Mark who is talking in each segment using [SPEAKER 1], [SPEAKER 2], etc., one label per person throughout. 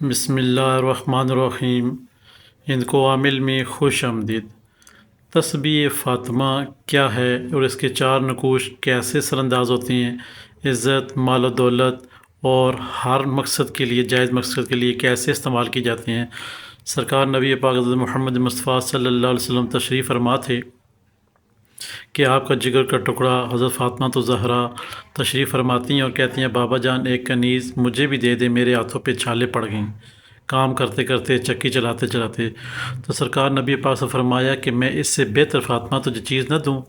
[SPEAKER 1] بسم اللہ الرحمن الرحیم۔ ہند کو عامل میں خوش آمدید۔ تسبیح فاطمہ کیا ہے اور اس کے چار نقوش کیسے سر انداز ہوتے ہیں؟ عزت، مال و دولت اور ہر مقصد کے لیے، جائز مقصد کے لیے کیسے استعمال کی جاتے ہیں؟ سرکار نبی پاک حضرت محمد مصطفیٰ صلی اللہ علیہ وسلم تشریف فرما تھے کہ آپ کا جگر کا ٹکڑا حضرت فاطمہ تو زہرا تشریف فرماتی ہیں اور کہتی ہیں بابا جان ایک کنیز مجھے بھی دے دے، میرے ہاتھوں پہ چھالے پڑ گئیں کام کرتے کرتے، چکی چلاتے چلاتے۔ تو سرکار نبی پاک سے فرمایا کہ میں اس سے بہتر فاطمہ تجھے چیز نہ دوں؟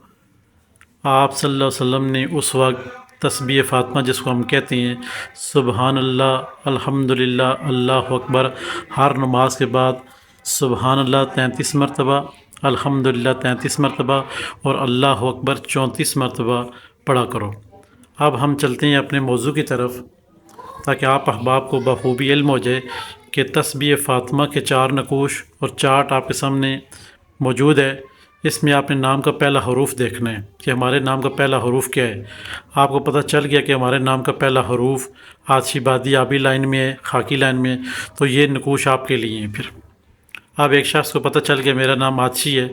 [SPEAKER 1] آپ صلی اللہ علیہ وسلم نے اس وقت تسبیح فاطمہ، جس کو ہم کہتے ہیں سبحان اللہ، الحمدللہ، اللہ اکبر، ہر نماز کے بعد سبحان اللہ 33 مرتبہ، الحمدللہ 33 مرتبہ اور اللہ اکبر 34 مرتبہ پڑھا کرو۔ اب ہم چلتے ہیں اپنے موضوع کی طرف تاکہ آپ احباب کو بخوبی علم ہو جائے کہ تسبیح فاطمہ کے چار نقوش اور چارٹ آپ کے سامنے موجود ہے۔ اس میں آپ نے نام کا پہلا حروف دیکھنا ہے کہ ہمارے نام کا پہلا حروف کیا ہے۔ آپ کو پتہ چل گیا کہ ہمارے نام کا پہلا حروف آتشی بادی آبی لائن میں ہے، خاکی لائن میں ہے، تو یہ نقوش آپ کے لیے ہیں۔ پھر اب ایک شخص کو پتہ چل گیا میرا نام آتشی ہے،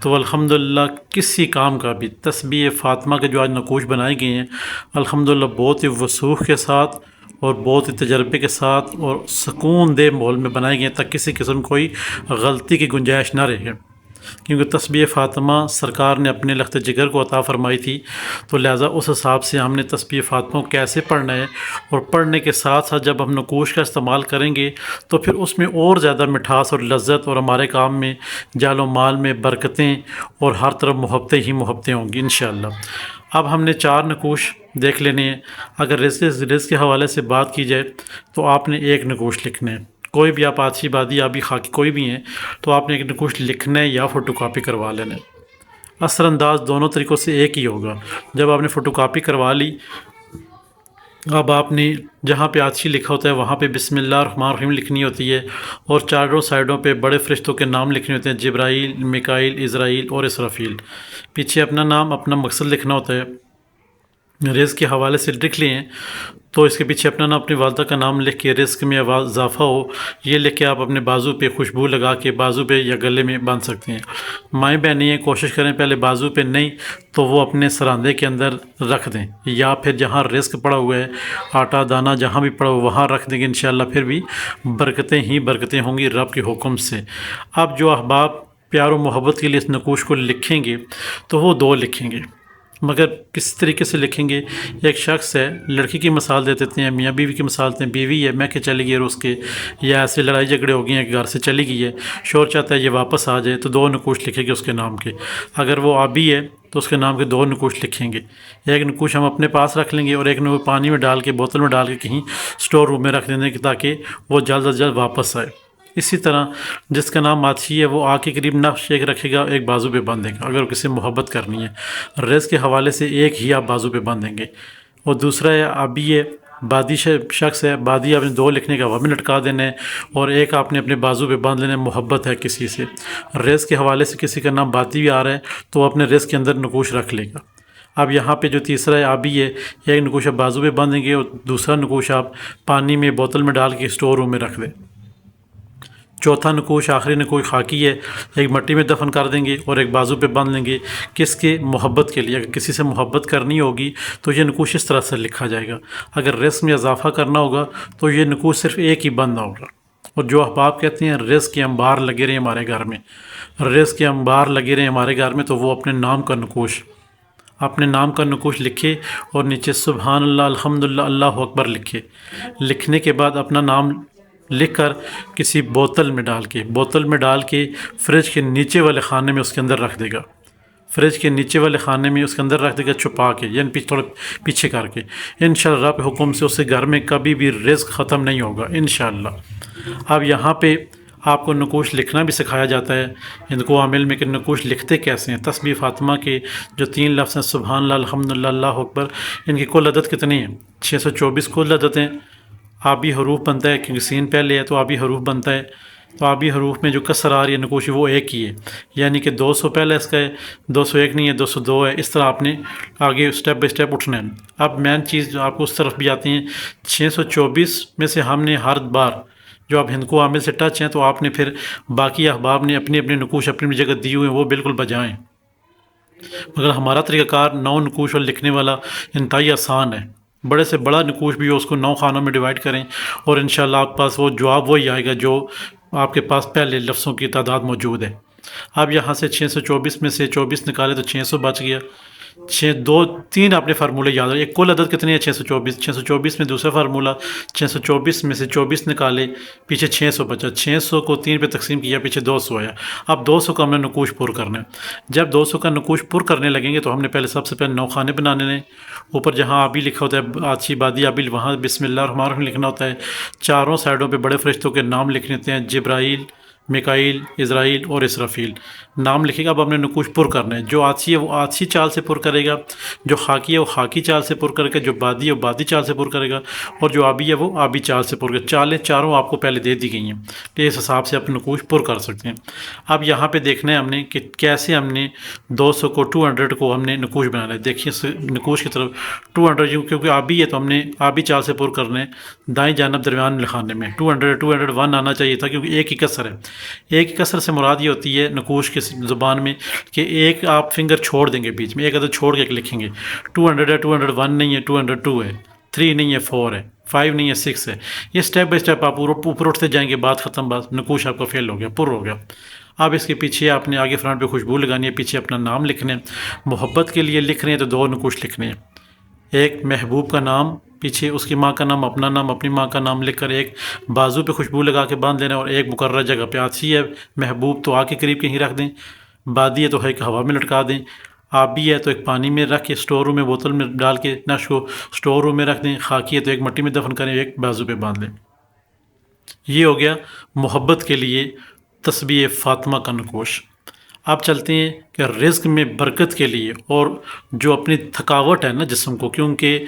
[SPEAKER 1] تو الحمدللہ کسی کام کا بھی تسبیح فاطمہ کے جو آج نقوش بنائے گئے ہیں الحمدللہ بہت ہی وضوح کے ساتھ اور بہت ہی تجربے کے ساتھ اور سکون دہ ماحول میں بنائے گئے ہیں تاکہ کسی قسم کوئی غلطی کی گنجائش نہ رہے، کیونکہ تسبیح فاطمہ سرکار نے اپنے لخت جگر کو عطا فرمائی تھی، تو لہٰذا اس حساب سے ہم نے تسبیح فاطمہ کو کیسے پڑھنا ہے، اور پڑھنے کے ساتھ ساتھ جب ہم نقوش کا استعمال کریں گے تو پھر اس میں اور زیادہ مٹھاس اور لذت اور ہمارے کام میں جال و مال میں برکتیں اور ہر طرف محبتیں ہی محبتیں ہوں گی انشاءاللہ۔ اب ہم نے چار نقوش دیکھ لینے ہیں۔ اگر رزق کے حوالے سے بات کی جائے تو آپ نے ایک نقوش لکھنا ہے، کوئی بھی آپ آتشی بادی آبی خاکی کوئی بھی ہیں تو آپ نے ایک نقوش لکھنا ہے یا فوٹو کاپی کروا لینا ہے۔ اثر انداز دونوں طریقوں سے ایک ہی ہوگا۔ جب آپ نے فوٹو کاپی کروا لی، اب آپ نے جہاں پہ آتشی لکھا ہوتا ہے وہاں پہ بسم اللہ الرحمن الرحیم لکھنی ہوتی ہے، اور چاروں سائڈوں پہ بڑے فرشتوں کے نام لکھنے ہوتے ہیں، جبرائیل، میکائیل، عزرائیل اور اسرافیل۔ پیچھے اپنا نام، اپنا مقصد لکھنا ہوتا ہے۔ رزق کے حوالے سے لکھ لیں تو اس کے پیچھے اپنا نام، اپنی والدہ کا نام لکھ کے رزق میں اضافہ ہو یہ لکھ کے آپ اپنے بازو پہ خوشبو لگا کے بازو پہ یا گلے میں باندھ سکتے ہیں۔ مائیں بہنیں ہیں کوشش کریں پہلے بازو پہ نہیں تو وہ اپنے سراندے کے اندر رکھ دیں، یا پھر جہاں رزق پڑا ہوا ہے آٹا دانہ جہاں بھی پڑا ہوا وہاں رکھ دیں گے انشاءاللہ، پھر بھی برکتیں ہی برکتیں ہوں گی رب کے حکم سے۔ اب جو احباب پیار و محبت کے لیے اس نقوش کو لکھیں گے تو وہ دو لکھیں گے، مگر کس طریقے سے لکھیں گے؟ ایک شخص ہے، لڑکی کی مثال دے دیتے ہیں، میاں بیوی کی مثال دیتے ہیں، بیوی ہے میں کہ چلی گئی روس کے، یا ایسے لڑائی جھگڑے ہو گئی ہیں کہ گھر سے چلی گئی ہے، شوہر چاہتا ہے یہ واپس آ جائے تو دو نقوش لکھے گی اس کے نام کے۔ اگر وہ آبی ہے تو اس کے نام کے دو نقوش لکھیں گے، ایک نقوش ہم اپنے پاس رکھ لیں گے اور ایک نقوش پانی میں ڈال کے بوتل میں ڈال کے کہیں سٹور روم میں رکھ دیں گے تاکہ وہ جلد از جلد واپس آئے۔ اسی طرح جس کا نام آتشی ہے وہ آگ کے قریب نقش ایک رکھے گا، ایک بازو پہ باندھے گا اگر کسی سے محبت کرنی ہے۔ رزق کے حوالے سے ایک ہی آپ بازو پہ باندھیں گے، اور دوسرا ہے آبی ہے، بادی شخص ہے، بادی آپ نے دو لکھنے کا وہ بھی لٹکا دینا ہے، اور ایک آپ نے اپنے بازو پہ باندھ لینا ہے، محبت ہے کسی سے۔ رزق کے حوالے سے کسی کا نام بادی بھی آ رہا ہے تو وہ اپنے رزق کے اندر نقوش رکھ لے گا۔ اب یہاں پہ جو تیسرا ہے آبی ہے، ایک نقوش آپ بازو پہ باندھیں گے اور دوسرا نقوش آپ پانی میں بوتل میں ڈال کے اسٹور روم میں رکھ دیں۔ چوتھا نقوش آخری نقوش خاکی ہے، ایک مٹی میں دفن کر دیں گے اور ایک بازو پہ باندھ لیں گے، کس کے؟ محبت کے لیے۔ اگر کسی سے محبت کرنی ہوگی تو یہ نقوش اس طرح سے لکھا جائے گا، اگر رزق میں اضافہ کرنا ہوگا تو یہ نقوش صرف ایک ہی بندنا ہوگا۔ اور جو احباب کہتے ہیں رزق کے انبار لگے رہے ہمارے گھر میں، رزق کے انبار لگے رہے ہمارے گھر میں، تو وہ اپنے نام کا نقوش، اپنے نام کا نقوش لکھے اور نیچے سبحان اللہ، الحمدللہ، اللہ اکبر لکھے۔ لکھنے کے بعد اپنا نام لکھ کر کسی بوتل میں ڈال کے فریج کے نیچے والے خانے میں اس کے اندر رکھ دے گا، فریج کے نیچے والے خانے میں اس کے اندر رکھ دے گا چھپا کے، یعنی تھوڑا پیچھے کر کے۔ انشاءاللہ رب کے حکم سے اس سے گھر میں کبھی بھی رزق ختم نہیں ہوگا انشاءاللہ۔ اب یہاں پہ آپ کو نقوش لکھنا بھی سکھایا جاتا ہے، ان کو عامل میں کہ نقوش لکھتے کیسے ہیں۔ تسبیح فاطمہ کے جو 3 لفظ ہیں سبحان اللہ، الحمدللہ، اللہ اکبر، ان کی کل عدد کتنی ہیں؟ 624 کل عدد ہیں۔ آبی حروف بنتا ہے کیونکہ سین پہلے ہے تو آبی حروف بنتا ہے، تو آبی حروف میں جو کسر آ رہی ہے نقوش وہ ایک ہی ہے، یعنی کہ 200 پہلے اس کا ہے، 201 نہیں ہے، 202 ہے، اس طرح آپ نے آگے اسٹیپ بائی اسٹیپ اٹھنا ہے۔ اب مین چیز جو آپ کو اس طرف بھی آتی ہیں، 624 میں سے ہم نے ہر بار جو آپ ہند کو عامل سے ٹچ ہیں تو آپ نے پھر باقی احباب نے اپنی اپنی نقوش اپنی جگہ دی ہوئے ہیں، وہ بالکل بجائیں، مگر ہمارا طریقہ کار 9 نقوش اور لکھنے والا انتہائی آسان ہے، بڑے سے بڑا نقوش بھی ہو اس کو 9 خانوں میں ڈیوائڈ کریں اور انشاءاللہ آپ کے پاس وہ جواب وہی آئے گا جو آپ کے پاس پہلے لفظوں کی تعداد موجود ہے۔ اب یہاں سے 624 میں سے 24 نکالے تو 600 بچ گیا، 3 آپ نے فارمولے یاد رکھے، ایک کل عدد کتنی ہے 624 میں دوسرا فارمولہ 624 میں سے 24 نکالے، پیچھے 600 بچا، 600 کو 3 پہ تقسیم کیا، پیچھے 200 آیا۔ اب 200 کا ہم نے نقوش پر کرنا ہے، جب 200 کا نقوش پر کرنے لگیں گے تو ہم نے پہلے سب سے پہلے 9 خانے بنانے ہیں، اوپر جہاں آبی لکھا ہوتا ہے آچھی بادی آبی وہاں بسم اللہ الرحمن الرحیم لکھنا ہوتا ہے، چاروں سائڈوں پہ بڑے فرشتوں کے نام لکھنے ہوتے ہیں، جبرائیل، میکائیل، اسرائیل اور اسرافیل نام لکھے گا۔ اب ہم نے نقوش پر کرنا ہے، جو آچھی ہے وہ آچھی چال سے پر کرے گا، جو خاکی ہے وہ خاکی چال سے پر کرے گا، جو بادی ہے وہ بادی چال سے پر کرے گا، اور جو آبی ہے وہ آبی چال سے پر کرے گا۔ چالیں چاروں آپ کو پہلے دے دی گئی ہیں، تو اس حساب سے آپ نقوش پر کر سکتے ہیں۔ اب یہاں پہ دیکھنا ہے ہم نے کہ کیسے ہم نے 200 کو 200 کو ہم نے نقوش بنانا ہے۔ دیکھیے نقوش کی طرف 200 کیونکہ آبی ہے تو ہم نے آبی چال سے پر کرنے، دائیں جانب درمیان لکھانے میں 201 آنا چاہیے تھا کیونکہ ایک ہی کسر ہے۔ ایک کسر سے مراد یہ ہوتی ہے نقوش کی زبان میں کہ ایک آپ فنگر چھوڑ دیں گے بیچ میں، ایک عدد چھوڑ کے لکھیں گے، 200 ہے 201 نہیں ہے، 202 ہے، 3 نہیں ہے 4 ہے، 5 نہیں ہے 6 ہے۔ یہ سٹیپ بائی سٹیپ آپ اوپر اٹھتے جائیں گے، بات ختم، بات نقوش آپ کا فیل ہو گیا، پر ہو گیا۔ اب اس کے پیچھے آپ نے آگے فرنٹ پہ خوشبو لگانی ہے، پیچھے اپنا نام لکھنے ہیں، محبت کے لیے لکھ رہے ہیں تو 2 نقوش لکھنے ہیں، ایک محبوب کا نام، پیچھے اس کی ماں کا نام، اپنا نام، اپنی ماں کا نام لکھ کر ایک بازو پہ خوشبو لگا کے باندھ دینا، اور ایک مقررہ جگہ پہ، آچھی ہے محبوب تو آ کے قریب کہیں رکھ دیں، بادی ہے تو ایک ہوا میں لٹکا دیں، آبی ہے تو ایک پانی میں رکھ کے اسٹور روم میں بوتل میں ڈال کے نش کو اسٹور روم میں رکھ دیں، خاکی ہے تو ایک مٹی میں دفن کریں، ایک بازو پہ باندھ لیں۔ یہ ہو گیا محبت کے لیے تسبیح فاطمہ کا نقوش۔ آپ چلتے ہیں کہ رزق میں برکت کے لیے اور جو اپنی تھکاوٹ ہے نا جسم کو، کیونکہ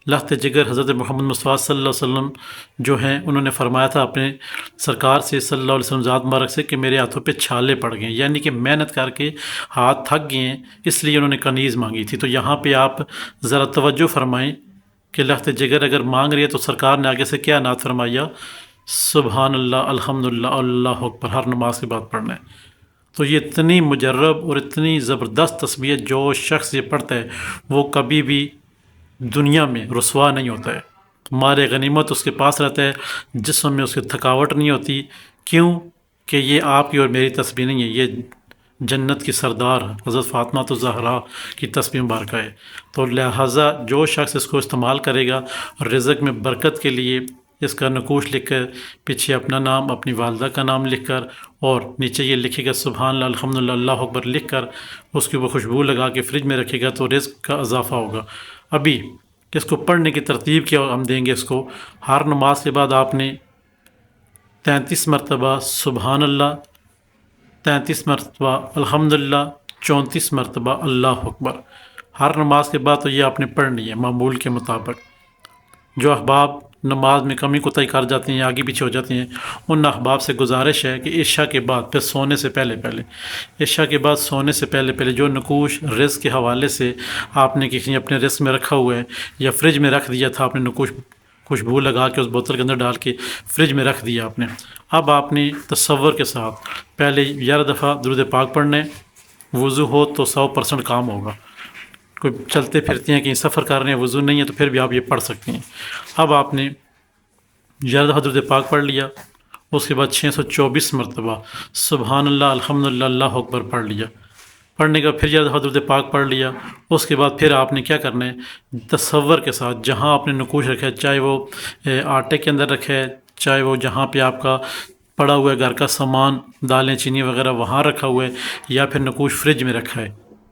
[SPEAKER 1] لخت جگر حضرت محمد مصطفیٰ صلی اللہ علیہ وسلم جو ہیں انہوں نے فرمایا تھا اپنے سرکار سے صلی اللہ علیہ وسلم ذات مبارک سے کہ میرے ہاتھوں پہ چھالے پڑ گئے ہیں، یعنی کہ محنت کر کے ہاتھ تھک گئے ہیں، اس لیے انہوں نے کنیز مانگی تھی۔ تو یہاں پہ آپ ذرا توجہ فرمائیں کہ لخت جگر اگر مانگ رہی ہے تو سرکار نے آگے سے کیا نعت فرمایا، سبحان اللہ الحمدللہ اللہ اکبر، ہر نماز کے بعد پڑھنا ہے۔ تو یہ اتنی مجرب اور اتنی زبردست تسبیح جو شخص یہ پڑھتا ہے وہ کبھی بھی دنیا میں رسوا نہیں ہوتا ہے، مار غنیمت اس کے پاس رہتا ہے، جسم میں اس کی تھکاوٹ نہیں ہوتی۔ کیوں کہ یہ آپ کی اور میری تسبیح نہیں ہے، یہ جنت کی سردار حضرت فاطمہ الزہرا کی تسبیح مبارکہ ہے۔ تو لہٰذا جو شخص اس کو استعمال کرے گا رزق میں برکت کے لیے، اس کا نقوش لکھ کر پیچھے اپنا نام، اپنی والدہ کا نام لکھ کر، اور نیچے یہ لکھے گا سبحان اللہ الحمدللہ اللہ اکبر لکھ کر اس کے اوپر خوشبو لگا کے فریج میں رکھے گا تو رزق کا اضافہ ہوگا۔ ابھی اس کو پڑھنے کی ترتیب کیا ہم دیں گے اس کو، ہر نماز کے بعد آپ نے 33 مرتبہ سبحان اللہ، 33 مرتبہ الحمدللہ، 34 مرتبہ اللہ اکبر، ہر نماز کے بعد تو یہ آپ نے پڑھنی ہے معمول کے مطابق۔ جو احباب نماز میں کمی کوتاہی کر جاتے ہیں، آگے پیچھے ہو جاتے ہیں، ان احباب سے گزارش ہے کہ عشاء کے بعد پھر سونے سے عشاء کے بعد سونے سے پہلے جو نقوش رزق کے حوالے سے آپ نے کسی اپنے رزق میں رکھا ہوا ہے یا فریج میں رکھ دیا تھا، آپ نے نقوش خوشبو لگا کے اس بوتل کے اندر ڈال کے فریج میں رکھ دیا آپ نے، اب آپ نے تصور کے ساتھ پہلے 11 دفعہ درود پاک پڑھنے، وضو ہو تو 100% کام ہوگا، کوئی چلتے پھرتے ہیں کہیں سفر کر رہے ہیں وضو نہیں ہے تو پھر بھی آپ یہ پڑھ سکتے ہیں۔ اب آپ نے 11 دفعہ درود پاک پڑھ لیا، اس کے بعد 624 مرتبہ سبحان اللہ الحمدللہ اللہ اکبر پڑھ لیا، پڑھنے کا پھر 11 دفعہ درود پاک پڑھ لیا، اس کے بعد پھر آپ نے کیا کرنا ہے، تصور کے ساتھ جہاں آپ نے نقوش رکھا ہے، چاہے وہ آٹے کے اندر رکھا ہے، چاہے وہ جہاں پہ آپ کا پڑا ہوا ہے گھر کا سامان دالیں چینی وغیرہ وہاں رکھا ہوا ہے، یا پھر نقوش فریج میں رکھا ہے،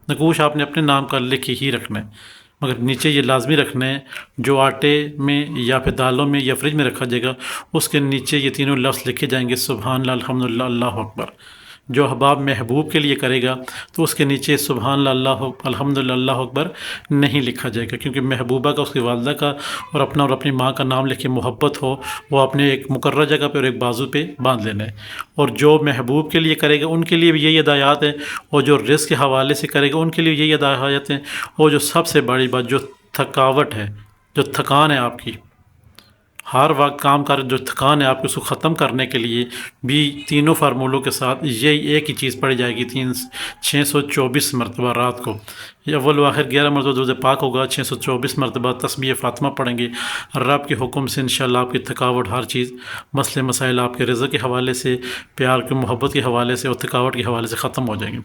[SPEAKER 1] نقوش آپ نے اپنے نام کا لکھ ہی رکھنا ہے، مگر نیچے یہ لازمی رکھنا ہے جو آٹے میں یا پھر دالوں میں یا فریج میں رکھا جائے گا اس کے نیچے یہ تینوں لفظ لکھے جائیں گے سبحان اللہ الحمدللہ اللہ اکبر۔ جو احباب محبوب کے لیے کرے گا تو اس کے نیچے سبحان اللہ الحمدللہ اللہ اکبر نہیں لکھا جائے گا، کیونکہ محبوبہ کا، اس کی والدہ کا اور اپنا اور اپنی ماں کا نام لکھ کے محبت ہو، وہ اپنے ایک مقررہ جگہ پہ اور ایک بازو پہ باندھ لینا ہے۔ اور جو محبوب کے لیے کرے گا ان کے لیے بھی یہی ہدایات ہیں، اور جو رزق کے حوالے سے کرے گا ان کے لیے یہی ہدایات ہیں، اور جو سب سے بڑی بات جو تھکاوٹ ہے، جو تھکان ہے آپ کی، ہر وقت کام کر جو تھکان ہے آپ کو اس کو ختم کرنے کے لیے بھی تینوں فارمولوں کے ساتھ یہی ایک ہی چیز پڑھی جائے گی 624 مرتبہ رات کو. یہ اول و آخر 11 مرتبہ درود پاک ہوگا، 624 مرتبہ تسبیح فاطمہ پڑھیں گے. رب کے حکم سے انشاءاللہ آپ کی تھکاوٹ ہر چیز، مسئلے مسائل آپ کے رزق کے حوالے سے، پیار کی محبت کے حوالے سے اور تھکاوٹ کے حوالے سے ختم ہو جائیں گے.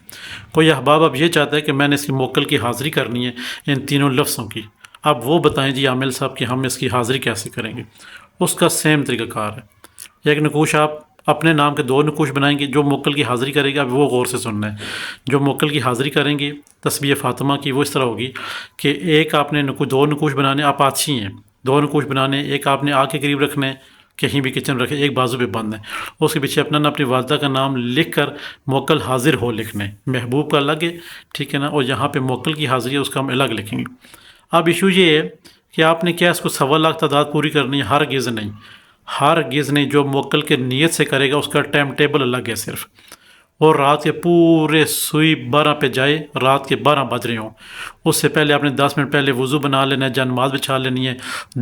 [SPEAKER 1] کوئی احباب اب یہ چاہتا ہے کہ میں نے اس کی موکل کی حاضری کرنی ہے ان تینوں لفظوں کی، اب وہ بتائیں جی عامل صاحب کہ ہم اس کی حاضری کیسے کریں گے. اس کا سیم طریقہ کار ہے. ایک نقوش آپ اپنے نام کے 2 نقوش بنائیں گے. جو موکل کی حاضری کرے گا اب وہ غور سے سننا ہے. جو موکل کی حاضری کریں گے تسبیح فاطمہ کی، وہ اس طرح ہوگی کہ ایک آپ نے 2 نقوش بنانے، آپ آچھی ہیں 2 نقوش بنانے، ایک آپ نے آگ کے قریب رکھنے، کہیں بھی کچن رکھے، ایک بازو پہ بند ہے. اس کے پیچھے اپنا اپنی والدہ کا نام لکھ کر موکل حاضر ہو لکھنے، محبوب کا الگ ہے، ٹھیک ہے نا، اور یہاں پہ موکل کی حاضری ہے اس کا ہم الگ لکھیں گے. اب ایشو یہ ہے کہ آپ نے کیا اس کو 1.25 لاکھ تعداد پوری کرنی ہے؟ ہرگز نہیں، ہرگز نہیں. جو موکل کے نیت سے کرے گا اس کا ٹائم ٹیبل الگ ہے صرف. اور رات کے پورے سوئی 12 پہ جائے، رات کے 12 بج رہے ہوں، اس سے پہلے آپ نے 10 منٹ پہلے وضو بنا لینا ہے، نماز بچھا لینی ہے،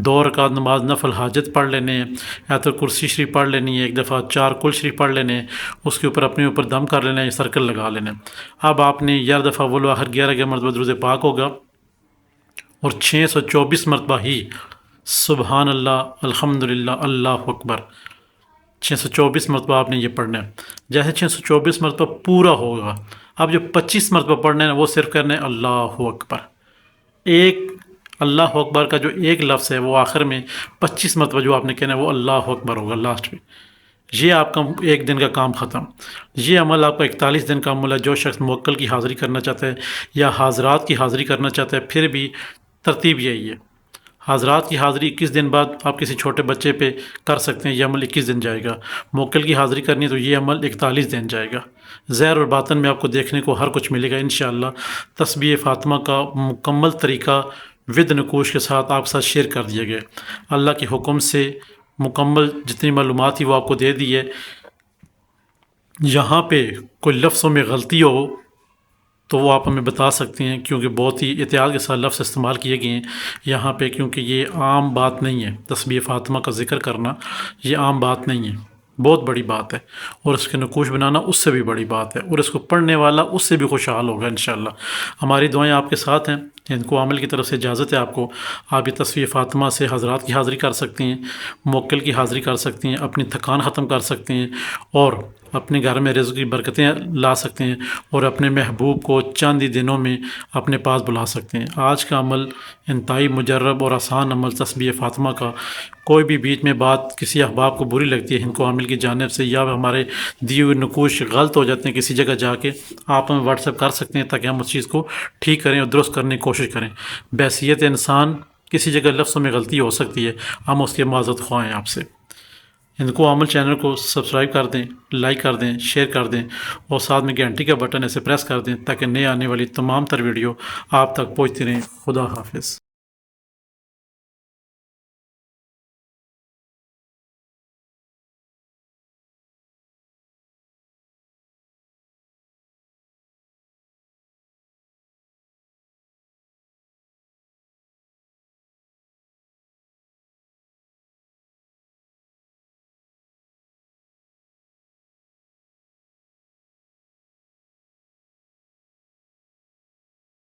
[SPEAKER 1] 2 رکعت نماز نفل حاجت پڑھ لینے ہیں، آیت الکرسی شریف پڑھ لینی ہے، ایک دفعہ 4 کل شریف پڑھ لینے ہیں، اس کے اوپر اپنے اوپر دم کر لینا ہے، سرکل لگا لینا ہے. اب آپ نے 11 دفعہ اول و آخر 11 مرتبہ درود پاک ہوگا اور 624 مرتبہ ہی سبحان اللہ الحمدللہ اللہ اکبر 624 مرتبہ آپ نے یہ پڑھنا ہے. جیسے 624 مرتبہ پورا ہوگا، اب جو 25 مرتبہ پڑھنا ہے وہ صرف کرنا ہے اللہ اکبر. ایک اللہ اکبر کا جو ایک لفظ ہے وہ آخر میں 25 مرتبہ جو آپ نے کہنا ہے وہ اللہ اکبر ہوگا لاسٹ میں. یہ آپ کا ایک دن کا کام ختم. یہ عمل آپ کا 41 دن کا عمل ہے. جو شخص موکل کی حاضری کرنا چاہتا ہے یا حاضرات کی حاضری کرنا چاہتا ہے، پھر بھی ترتیب یہی ہے. حاضرات کی حاضری 21 دن بعد آپ کسی چھوٹے بچے پہ کر سکتے ہیں، یہ عمل 21 دن جائے گا. موکل کی حاضری کرنی ہے تو یہ عمل 41 دن جائے گا. ظاہر اور باطن میں آپ کو دیکھنے کو ہر کچھ ملے گا انشاءاللہ. تسبیح فاطمہ کا مکمل طریقہ ود نقوش کے ساتھ آپ ساتھ شیئر کر دیے گئے. اللہ کے حکم سے مکمل جتنی معلومات تھی وہ آپ کو دے دی ہے. یہاں پہ کوئی لفظوں میں غلطی ہو تو وہ آپ ہمیں بتا سکتے ہیں، کیونکہ بہت ہی احتیاط کے ساتھ لفظ استعمال کیے گئے ہیں یہاں پہ، کیونکہ یہ عام بات نہیں ہے. تسبیح فاطمہ کا ذکر کرنا یہ عام بات نہیں ہے، بہت بڑی بات ہے. اور اس کے نقوش بنانا اس سے بھی بڑی بات ہے، اور اس کو پڑھنے والا اس سے بھی خوشحال ہوگا انشاءاللہ. ہماری دعائیں آپ کے ساتھ ہیں. ان کو عامل کی طرف سے اجازت ہے آپ کو. آپ یہ تسبیح فاطمہ سے حضرات کی حاضری کر سکتے ہیں، موکل کی حاضری کر سکتے ہیں، اپنی تھکان ختم کر سکتے ہیں، اور اپنے گھر میں رزق کی برکتیں لا سکتے ہیں، اور اپنے محبوب کو چند ہی دنوں میں اپنے پاس بلا سکتے ہیں. آج کا عمل انتہائی مجرب اور آسان عمل تسبیح فاطمہ کا. کوئی بھی بیچ میں بات کسی احباب کو بری لگتی ہے ہند کو عامل کی جانب سے، یا ہمارے دیے ہوئے نقوش غلط ہو جاتے ہیں کسی جگہ جا کے، آپ ہمیں واٹس ایپ کر سکتے ہیں تاکہ ہم اس چیز کو ٹھیک کریں اور درست کرنے کی کوشش کریں. بحیثیت انسان کسی جگہ لفظوں میں غلطی ہو سکتی ہے، ہم اس کے معذرت خواہ ہیں آپ سے. ہند کو عامل چینل کو سبسکرائب کر دیں، لائک کر دیں، شیئر کر دیں، اور ساتھ میں گھنٹی کا بٹن ایسے پریس کر دیں تاکہ نئے آنے والی تمام تر ویڈیو آپ تک پہنچتی رہیں. خدا حافظ.